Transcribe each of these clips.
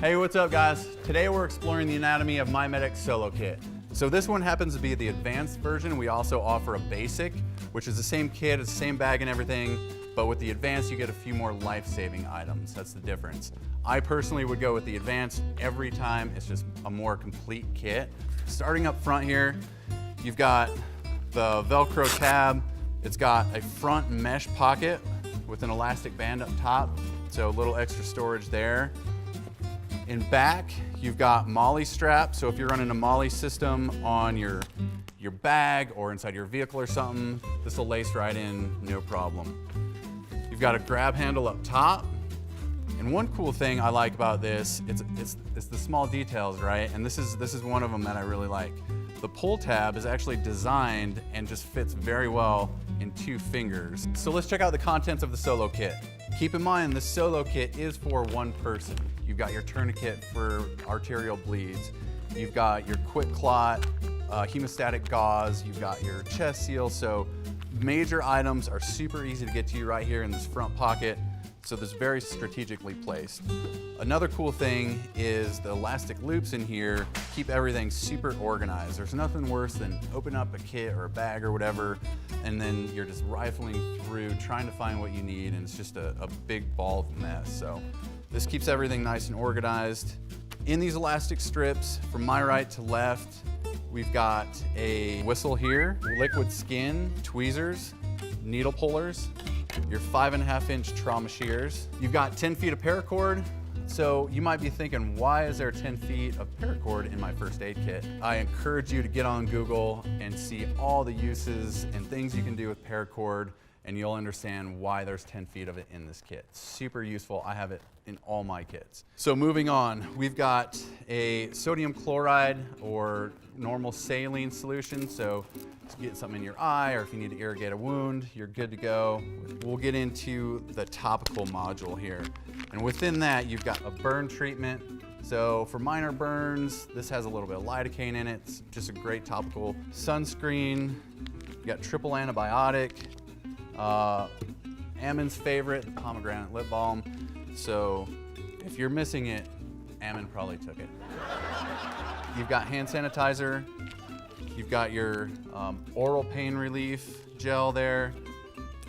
Hey, what's up guys? Today we're exploring the anatomy of MyMedic Solo Kit. So this one happens to be the advanced version. We also offer a basic, which is the same kit, it's the same bag and everything, but with the advanced you get a few more life-saving items. That's the difference. I personally would go with the advanced every time. It's just a more complete kit. Starting up front here, you've got the Velcro tab. It's got a front mesh pocket with an elastic band up top, so a little extra storage there. In back, you've got Molle strap, so if you're running a Molle system on your bag or inside your vehicle or something, this will lace right in, no problem. You've got a grab handle up top, and one cool thing I like about this, it's the small details, right? And this is one of them that I really like. The pull tab is actually designed and just fits very well in 2 fingers. So let's check out the contents of the Solo Kit. Keep in mind, the Solo Kit is for one person. You've got your tourniquet for arterial bleeds. You've got your quick clot, hemostatic gauze. You've got your chest seal. So major items are super easy to get to you right here in this front pocket. So this is very strategically placed. Another cool thing is the elastic loops in here keep everything super organized. There's nothing worse than open up a kit or a bag or whatever, and then you're just rifling through trying to find what you need, and it's just a big ball of mess. So this keeps everything nice and organized. In these elastic strips, from my right to left, we've got a whistle here, liquid skin, tweezers, needle pullers, your 5.5-inch trauma shears. You've got 10 feet of paracord. So you might be thinking, why is there 10 feet of paracord in my first aid kit? I encourage you to get on Google and see all the uses and things you can do with paracord, and you'll understand why there's 10 feet of it in this kit. Super useful. I have it in all my kits. So moving on, we've got a sodium chloride or normal saline solution. So to get something in your eye, or if you need to irrigate a wound, you're good to go. We'll get into the topical module here. And within that, you've got a burn treatment. So for minor burns, this has a little bit of lidocaine in it. It's just a great topical sunscreen. You got triple antibiotic. Ammon's favorite, the pomegranate lip balm. So if you're missing it, Ammon probably took it. You've got hand sanitizer. You've got your oral pain relief gel there,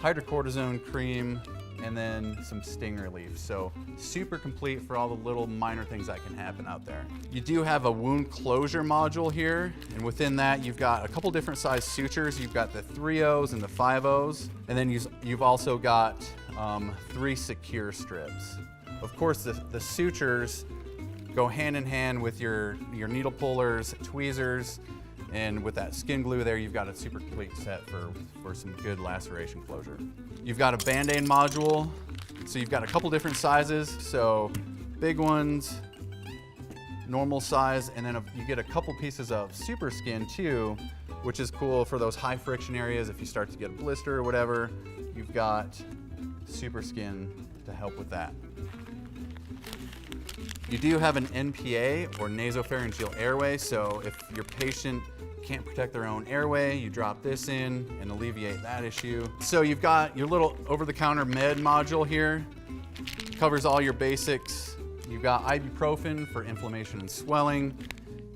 hydrocortisone cream, and then some sting relief. So super complete for all the little minor things that can happen out there. You do have a wound closure module here, and within that you've got a couple different size sutures. You've got the 3/0s and the 5/0s, and then you've also got 3 secure strips. Of course, the sutures go hand in hand with your needle pullers, tweezers, and with that skin glue there, you've got a super complete set for some good laceration closure. You've got a Band-Aid module. So you've got a couple different sizes. So big ones, normal size, and then you get a couple pieces of super skin too, which is cool for those high friction areas. If you start to get a blister or whatever, you've got super skin to help with that. You do have an NPA, or nasopharyngeal airway, so if your patient can't protect their own airway, you drop this in and alleviate that issue. So you've got your little over-the-counter med module here. Covers all your basics. You've got ibuprofen for inflammation and swelling.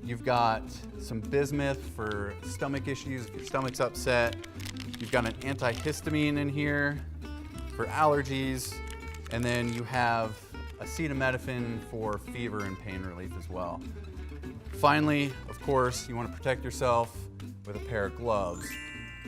You've got some bismuth for stomach issues if your stomach's upset. You've got an antihistamine in here for allergies. And then you have acetaminophen for fever and pain relief as well. Finally, of course, you want to protect yourself with a pair of gloves.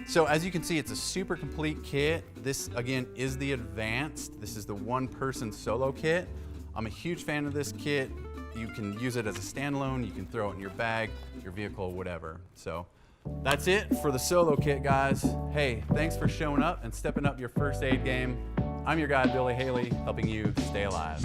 So as you can see, it's a super complete kit. This, again, is the advanced. This is the one-person solo kit. I'm a huge fan of this kit. You can use it as a standalone. You can throw it in your bag, your vehicle, whatever. So that's it for the solo kit, guys. Hey, thanks for showing up and stepping up your first aid game. I'm your guide, Billy Haley, helping you stay alive.